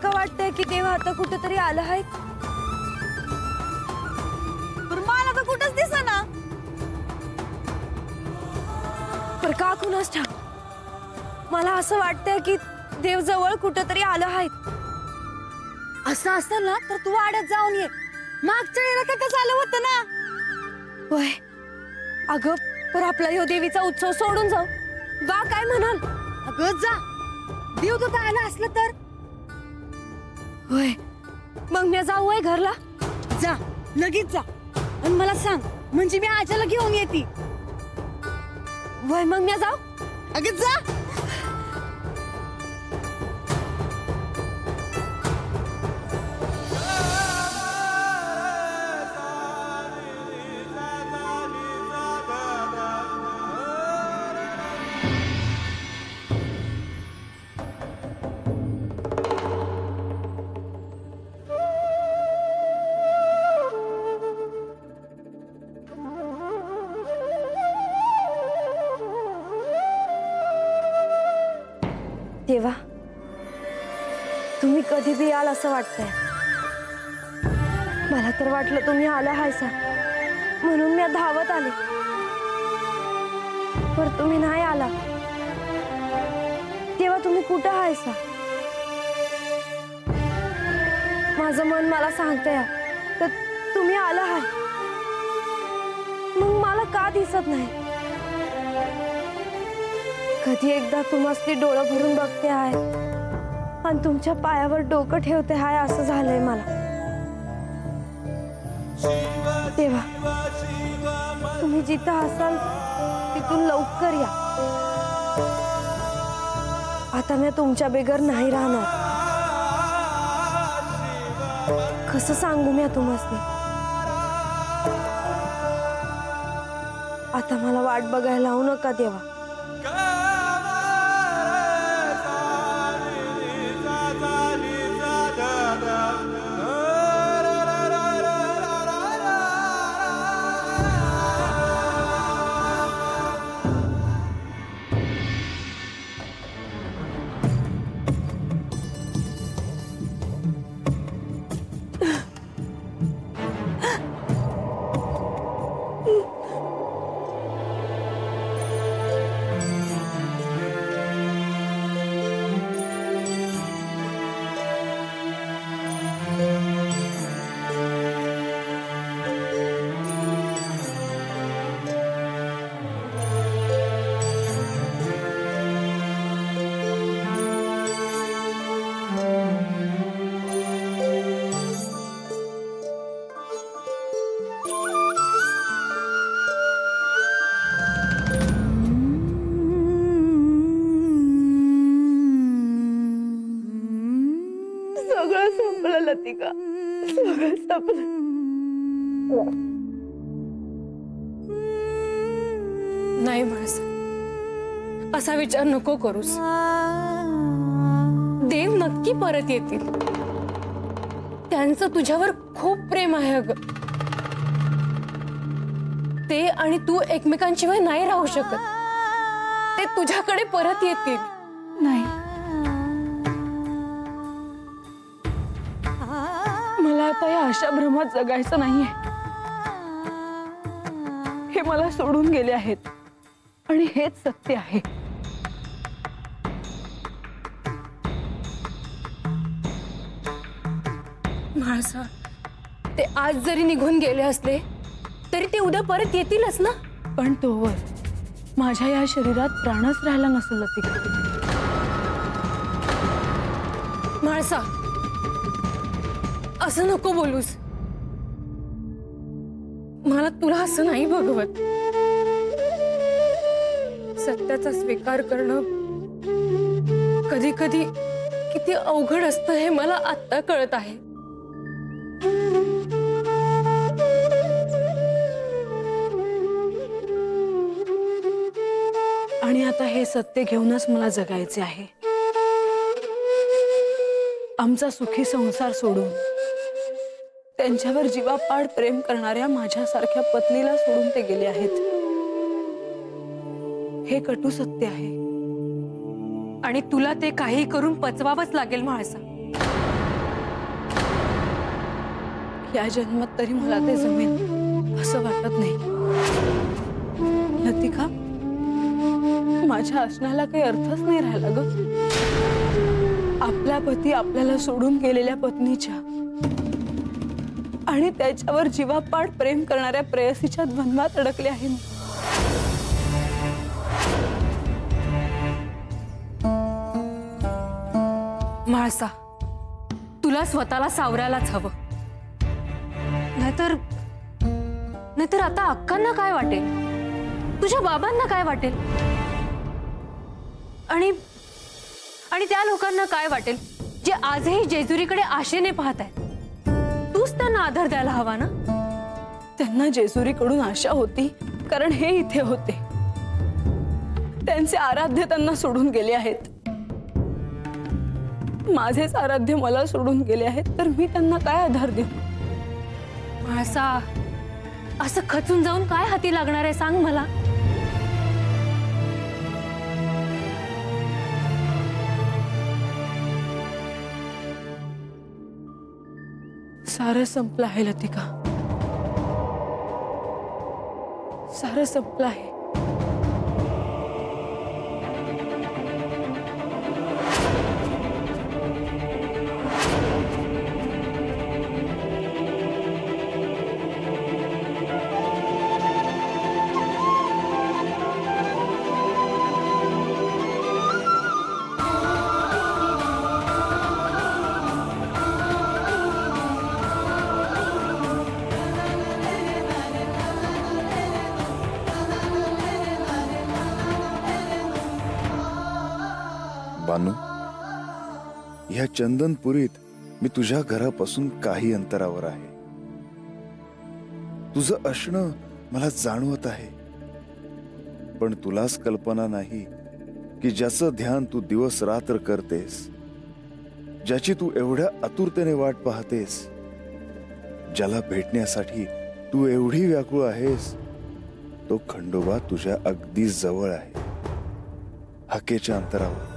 का वाटतंय की देव आता कुठेतरी आला आहे? मला तर कुठंच दिसेना. पर का कुणास ठाऊक, मला असं वाटतंय की देव जवळ कुठेतरी आलं आहे. असं असेल ना तर तू वाड्यात जाऊन ये. मागच्या वेळेला काय झालं होतं ना. वय अगं, पर आपला ह्यो देवीचा उत्सव सोडून जाऊ वा काय म्हणाल? अगं जा, देव तो आला असलं तर. होय, मग मी जाऊ वय घरला. जा लगेच जा आणि मला सांग, म्हणजे मी आजाला घेऊन येते. वय मग मी जाऊ. अगं जा. देवा, तुम्ही कधी बी याल असं वाटतंय. मला तर वाटलं तुम्ही आला हायसा म्हणून मी धावत आले, पर तुम्ही नाही आला. देवा, तुम्ही कुठं हायसा? माझं मन मला सांगतंय तर तुम्ही आला हाय, मग मला का दिसत नाही? कधी एकदा तुम्हाला डोळं भरून बघते आहे आणि तुमच्या पायावर डोकं ठेवते आहे असं झालंय मला. देवा, तुम्ही जिथं असाल तिथून लवकर या. आता मी तुमच्या बेगर नाही राहणार. कसं सांगू मी तुम्हाला? आता मला वाट बघायला लावू नका देवा. लतिका, सगळं संपलं. नाही माणसा, असा विचार नको करूस. देव नक्की परत येतील. त्यांचं तुझ्यावर खूप प्रेम आहे अगं. ते आणि तू एकमेकांशिवाय नाही राहू शकत. ते तुझ्याकडे परत येतील. नाही, मला आता या अशा भ्रमात जगायचं नाहीये. हे मला सोडून गेले आहेत आणि हेच सत्य आहे. म्हाळसा, ते आज जरी निघून गेले असले तरी ते उद्या परत येतीलच ना. पण तोवर माझ्या या शरीरात प्राणच राहिला नसेल लतिका. म्हाळसा, असं नको बोलूस. मला तुला असं नाही भगवत. सत्याचा स्वीकार करणं कधी कधी किती अवघड असतं हे मला आता कळत आहे. आणि आता हे सत्य घेऊनच मला जगायचे आहे. आमचा सुखी संसार सोडून त्यांच्यावर जीवापाड प्रेम करणाऱ्या माझ्यासारख्या पत्नीला सोडून ते गेले आहेत. हे कटू सत्य आहे आणि तुला ते काही करून पचवावंच लागेल म्हाळसा. या जन्मात तरी मला ते जमेल असं वाटत नाही. लतिका, माझ्या असण्याला काही अर्थच नाही राहिला ग. आपला पती आपल्याला सोडून गेलेल्या पत्नीच्या आणि त्याच्यावर जीवापाड प्रेम करणाऱ्या प्रेयसीच्या द्वंद्वात अडकले आहे मी. म्हाळसा, तुला स्वतःला सावरायलाच हवं. नाहीतर आता अक्कांना काय वाटेल, तुझ्या बाबांना काय वाटेल, आणि त्या लोकांना काय वाटेल जे आजही जेजुरीकडे आशेने पाहत आहेत. तूच त्यांना आधार द्यायला हवा ना. त्यांना जेजुरीकडून आशा होती कारण हे इथे होते. त्यांचे आराध्य त्यांना सोडून गेले आहेत. माझेच आराध्य मला सोडून गेले आहेत, तर मी त्यांना काय आधार देऊ. म्हाळसा, असं खचून जाऊन काय हाती लागणार आहे सांग मला. सारं संपलं आहे लतिका, सारं संपलं आहे. बानू, ह्या चंदनपुरीत मी तुझ्या घरापासून काही अंतरावर आहे. तुझं असणं मला जाणवत आहे, पण तुलाच कल्पना नाही की ज्याचं ध्यान तू दिवस रात्र करतेस, ज्याची तू एवढ्या आतुरतेने वाट पाहतेस, ज्याला भेटण्यासाठी तू एवढी व्याकुळ आहेस, तो खंडोबा तुझ्या अगदी जवळ आहे, हाकेच्या अंतरावर.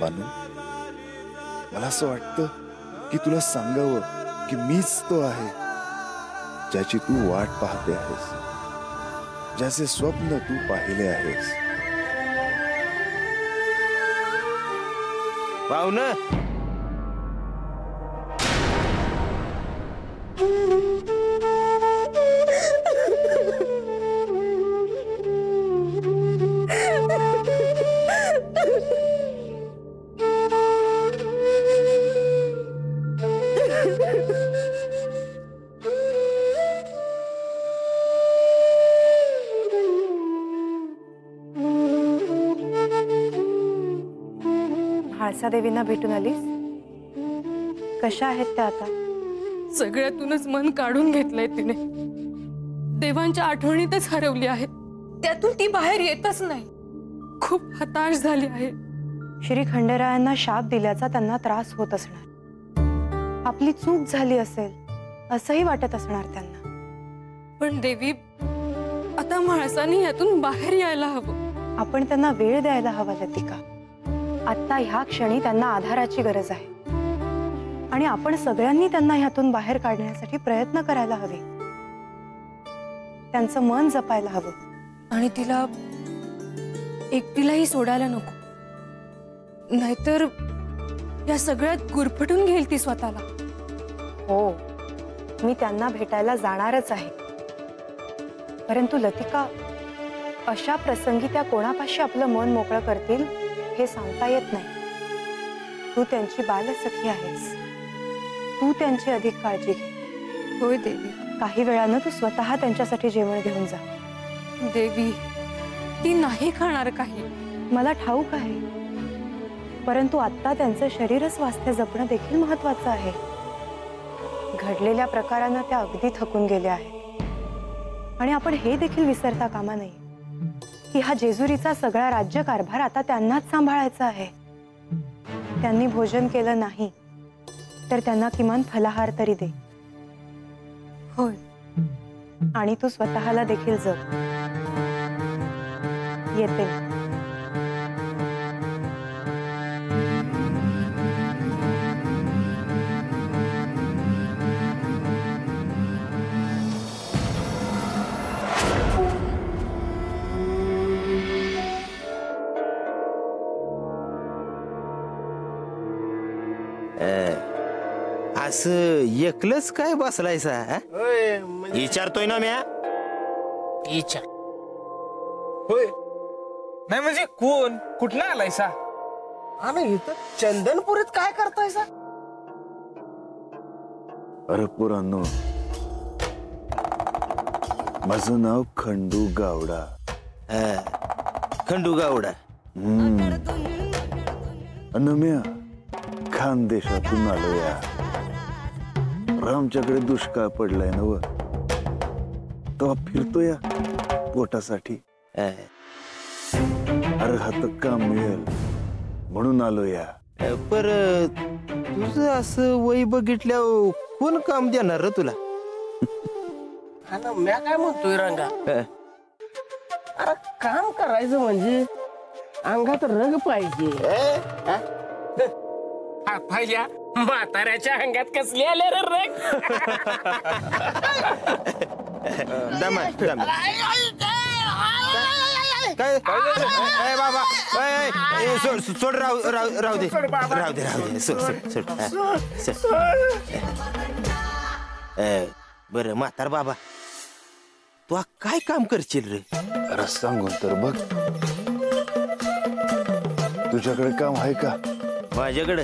बानू, मला असं वाटतं की तुला सांगावं की मीच तो आहे ज्याची तू वाट पाहते आहेस, ज्याचे स्वप्न तू पाहिले आहेस. पाहुणं, म्हाळसा देवींना भेटून आलीस? कशा आहेत त्या आता? सगळ्यातूनच मन काढून घेतलंय तिने. देवांच्या आठवणीतच हरवली आहे. त्यातून ती बाहेर येतच नाही. खूप हताश झाली आहे. श्री खंडेरायांना शाप दिल्याचा त्यांना त्रास होत असणार. आपली चूक झाली असेल असंही वाटत असणार त्यांना. पण देवी, आता म्हाळसाने यातून बाहेर यायला हवं. आपण त्यांना वेळ द्यायला हवा लतिका. आता ह्या क्षणी त्यांना आधाराची गरज आहे आणि आपण सगळ्यांनी त्यांना ह्यातून बाहेर काढण्यासाठी प्रयत्न करायला हवे. त्यांचं मन जपायला हवं आणि तिला एकटीलाही सोडायला नको. नाहीतर या सगळ्यात गुरफटून घेईल ती स्वतःला. हो, मी त्यांना भेटायला जाणारच आहे. परंतु लतिका, अशा प्रसंगी त्या कोणापाशी आपलं मन मोकळं करतील हे सांगता येत नाही. तू त्यांची बालसखी आहेस. तू त्यांची अधिक काळजी घे. होय देवी. काही वेळानं तू स्वतः त्यांच्यासाठी जेवण घेऊन जा. देवी, ती नाही खाणार काही. मला ठाऊक आहे, परंतु आता त्यांचं शरीर स्वास्थ्य जपणं देखील महत्वाचं आहे. घडलेल्या प्रकारानं त्या अगदी थकून गेल्या आहेत आणि आपण हे देखील विसरता कामा नये की हा जेजुरीचा सगळा राज्यकारभार आता त्यांनाच सांभाळायचा आहे. त्यांनी भोजन केलं नाही तर त्यांना किमान फलाहार तरी दे. होय, आणि तू स्वतःला देखील जप. येते. असं एकलंच काय बसलायसा हा? होय म्हणजे विचारतोय ना म्या. इच्छा होय नाही म्हणजे कोण कुठला आलायसा आणि इथं चंदनपुरीत काय करतायसा? अरे पोरांनो, माझं नाव खंडू गावडा. खंडू गावडा. अनम्या खानदेशातून आलो या. आमच्याकडे दुष्काळ पडलाय ना व तेव्हा फिरतो या पोटासाठी. अरे हात काम मिळेल म्हणून आलो या. पर तुझं असं वय बघितल्यावर कोण काम देणार रे तुला? हा ना, म्या काय म्हणतोय रंगा, अरे काम करायचं म्हणजे अंगात रंग पाहिजे. पाहिल्या म्हाताऱ्याच्या अंगात कसले आले रे रंग? दमा दमा काय ए बाबा सोड राहू दे सोड. बरं म्हातार बाबा, तू काय काम करशील रे? अरे सांगून तर बघ, तुझ्याकडे काम आहे का? माझ्याकडे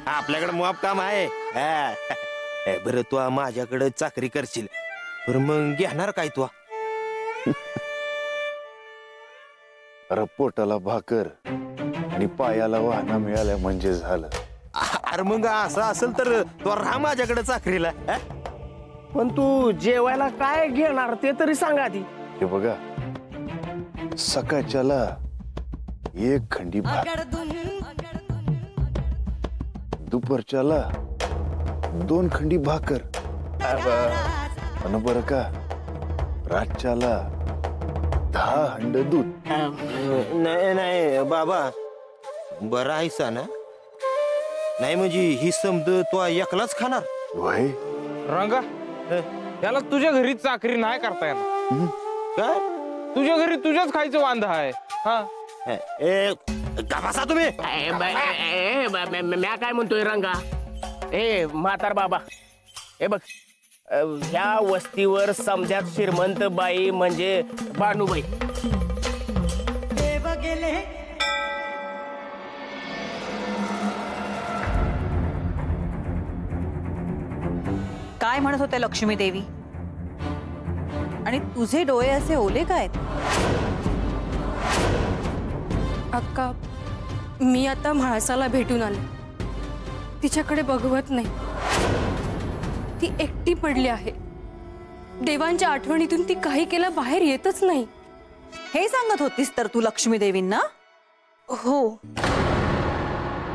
आपल्याकडे मॉप काम आहे. बरं तू माझ्याकडे चाकरी करशील, बरं मग घेणार काय तू? अरे पोटाला भाकर आणि पायाला वाहना मिळाल्या म्हणजे झालं. अरे मग असं असेल तर तू राहा माझ्याकडे चाकरीला. पण तू जेवायला काय घेणार ते तरी सांगा आधी. हे बघा, सकाळच्याला 1 खंडी भात, दुपारच्याला 2 खंडी भाकर, आणि बरं का रातच्याला 10 हंड दूध. नाही बाबा, बरं आहेसा ना? नाही म्हणजे ही समज तू एकलाच खाणार? वय रंगा, त्याला तुझ्या घरी चाकरी नाही करता येणार. काय तुझ्या घरी तुझ्याच खायचं वांदा आहे. हा बसा तुम्ही. म्या काय म्हणतोय रंगा, ए म्हातार बाबा, हे बघ, ह्या वस्तीवर समजात श्रीमंत बाई म्हणजे बानूबाई. काय म्हणत होत्या लक्ष्मी देवी? आणि तुझे डोळे असे ओले काय? अक्का, मी आता म्हाळसाला भेटून आले. तिच्याकडे बघवत नाही. ती एकटी पडली आहे. देवांच्या आठवणीतून ती काही केलं बाहेर येतच नाही. हे सांगत होतीस तर तू लक्ष्मी देवींना? हो,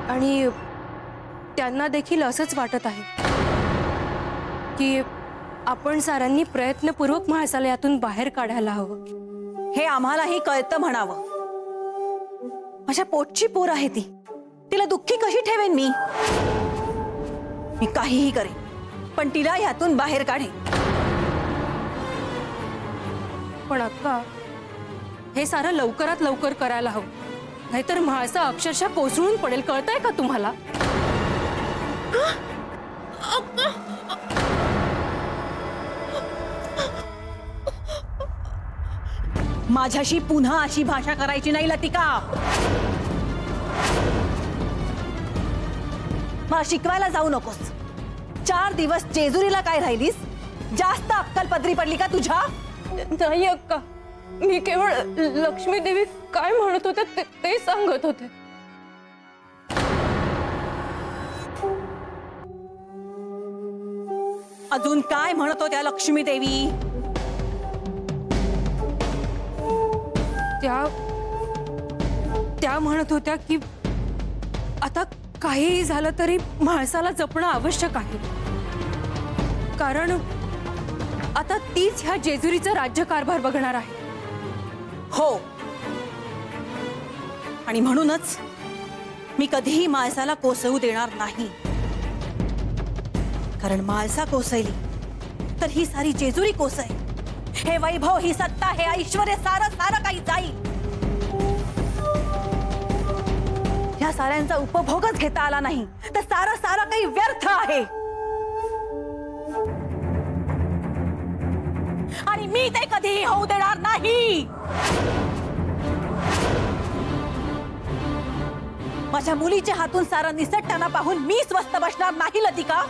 आणि त्यांना देखील असंच वाटत आहे की आपण साऱ्यांनी प्रयत्नपूर्वक म्हाळसाला यातून बाहेर काढायला हवं. हे आम्हालाही कळतं म्हणावं. माझ्या पोटची पोर आहे ती, तिला दुःखी कशी ठेवेन मी? मी काहीही करेन, पण तिला यातून बाहेर काढेन. पण अक्का, हे सारं लवकरात लवकर करायला हवं, नाहीतर म्हाळसा अक्षरशः कोसळून पडेल. कळतंय का तुम्हाला? माझ्याशी पुन्हा अशी भाषा करायची नाही लतिका. मला शिकवायला जाऊ नकोस. 4 दिवस जेजुरीला काय राहिलीस? जास्त अक्कल पदरी पडली का तुझ्या? नाही अक्का, मी केवळ लक्ष्मी देवी काय म्हणत होते ते सांगत होते. अजून काय म्हणत होत्या लक्ष्मी देवी? त्या म्हणत होत्या की आता काहीही झालं तरी म्हाळसाला जपणं आवश्यक आहे, कारण आता तीच ह्या जेजुरीचा राज्यकारभार बघणार आहे. हो, आणि म्हणूनच मी कधीही म्हाळसाला कोसळू देणार नाही. कारण म्हाळसा कोसळली तर ही सारी जेजुरी कोसळेल. हे वैभव, ही सत्ता, हे ऐश्वर्य सारं सारं काही जाईल. ह्या साऱ्यांचा उपभोगच घेता आला नाही तर सारं सारं काही व्यर्थ आहे. आणि मी ते कधीही होऊ देणार नाही. माझ्या मुलीच्या हातून सारं निसटताना पाहून मी स्वस्थ बसणार नाही लतिका.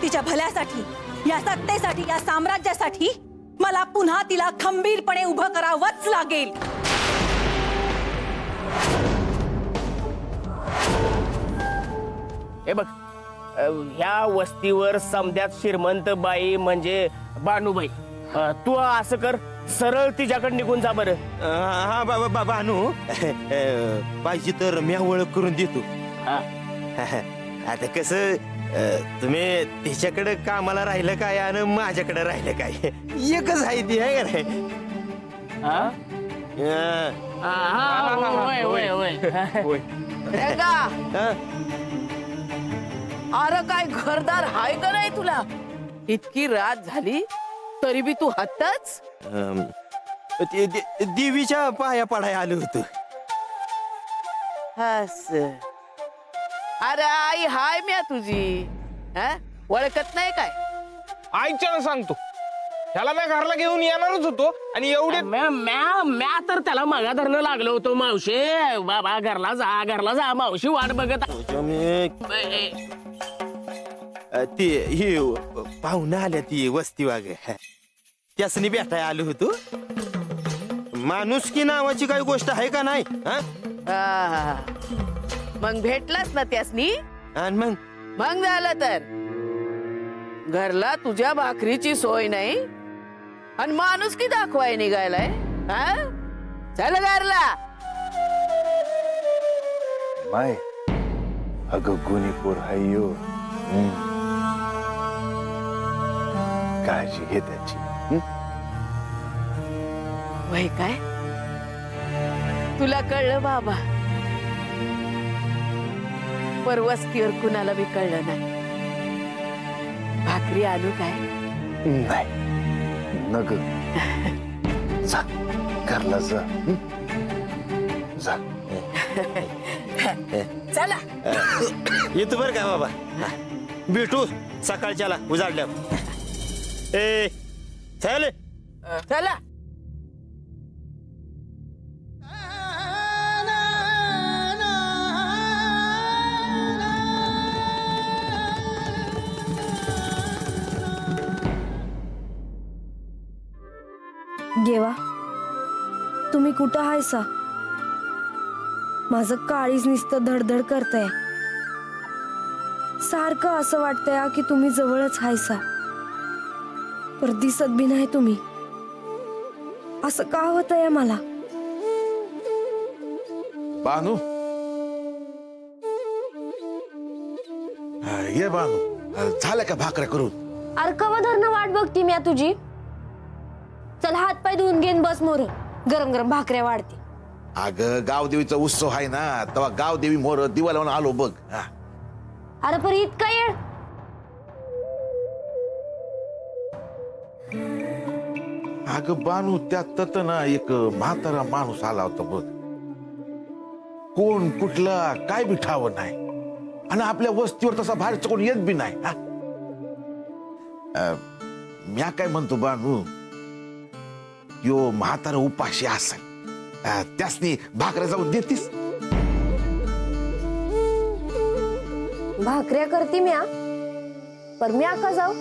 तिच्या भल्यासाठी, या सत्तेसाठी, या साम्राज्यासाठी मला पुन्हा तिला खंबीरपणे उभं करावंच लागेल. हे बघ, ह्या वस्तीवर समध्यात श्रीमंत बाई म्हणजे बानूबाई. तू असं कर, सरळ तिच्याकडे निघून जा बरं. हा बाबा बानू, पाहिजे तर मी ओळख करून देतो. हा. आता कसं, तुम्ही तिच्याकडे कामाला राहिलं काय आणि माझ्याकडे राहिलं काय, एकच आहे ती, आहे का नाही? हा? होय, होय, होय. रंगा, हा? अरे काय घरदार हाय का नाही तुला? इतकी रात झाली तरी बी तू हत्ताच. देवीच्या पाया पडाय आलो होतो. अरे आई हाय म्या तुझी, ओळखत नाही काय? आईच्यानं सांगतो, ह्याला मी घरला घेऊन येणारच होतो आणि एवढे म्या तर त्याला मागा धरणं लागलो होतो. मावशी बाबा घरला जा मावशी वाट बघत. ती ही पाहुणं आल्या ती वस्ती वाग, त्यासनी भेटाय आलो होतो. माणुसकी नावाची काही गोष्ट आहे का नाही? मग भेटलास ना त्यासनी? आणि मग झालं तर घरला तुझ्या भाकरीची सोय नाही आणि माणुसकी दाखवाय निघायलाय. चल घरला. माय अगं गुणीपूर हायो, काळजी घे त्याची. वय काय तुला कळलं बाबा, पर वस्तीवर कुणाला बी कळलं नाही. भाकरी आणू काय? नाही नग, जा घरला जा. जा. चला येतो बरं का बाबा, भेटू सकाळच्याला उजाडल्या. ए चल चला. देवा, तुम्ही कुठं हायसा? माझं काळीज नुसतं धडधड करतंय. सारखं असं वाटतंय की तुम्ही जवळच हायसा, पर दिसत बी नाही तुम्ही. असं का होतंय मला? बानू, ये बानू, झालं का भाकऱ्या करून? अरे कवा धरणं वाट बघती मी तुझी. चल हात पाय धुवून घेऊन बस मोर, गरम गरम भाकऱ्या वाढते. अगं गावदेवीचा उत्सव आहे ना, तेव्हा गावदेवी मोर दिवा लावून आलो बघ. अरे पर इतका येळ? अगं बानू, त्यात ना एक म्हातारा माणूस आला होता बघ. कोण कुठला काय बी ठाव नाही, आणि आपल्या वस्तीवर तसा बाहेरचं कोण येत बी नाही. म्या काय म्हणतो बानू, यो म्हातारा उपाशी असेल, त्यासनी भाकऱ्या जाऊन देतीस? भाकऱ्या करती म्या, पर म्या का जाऊ?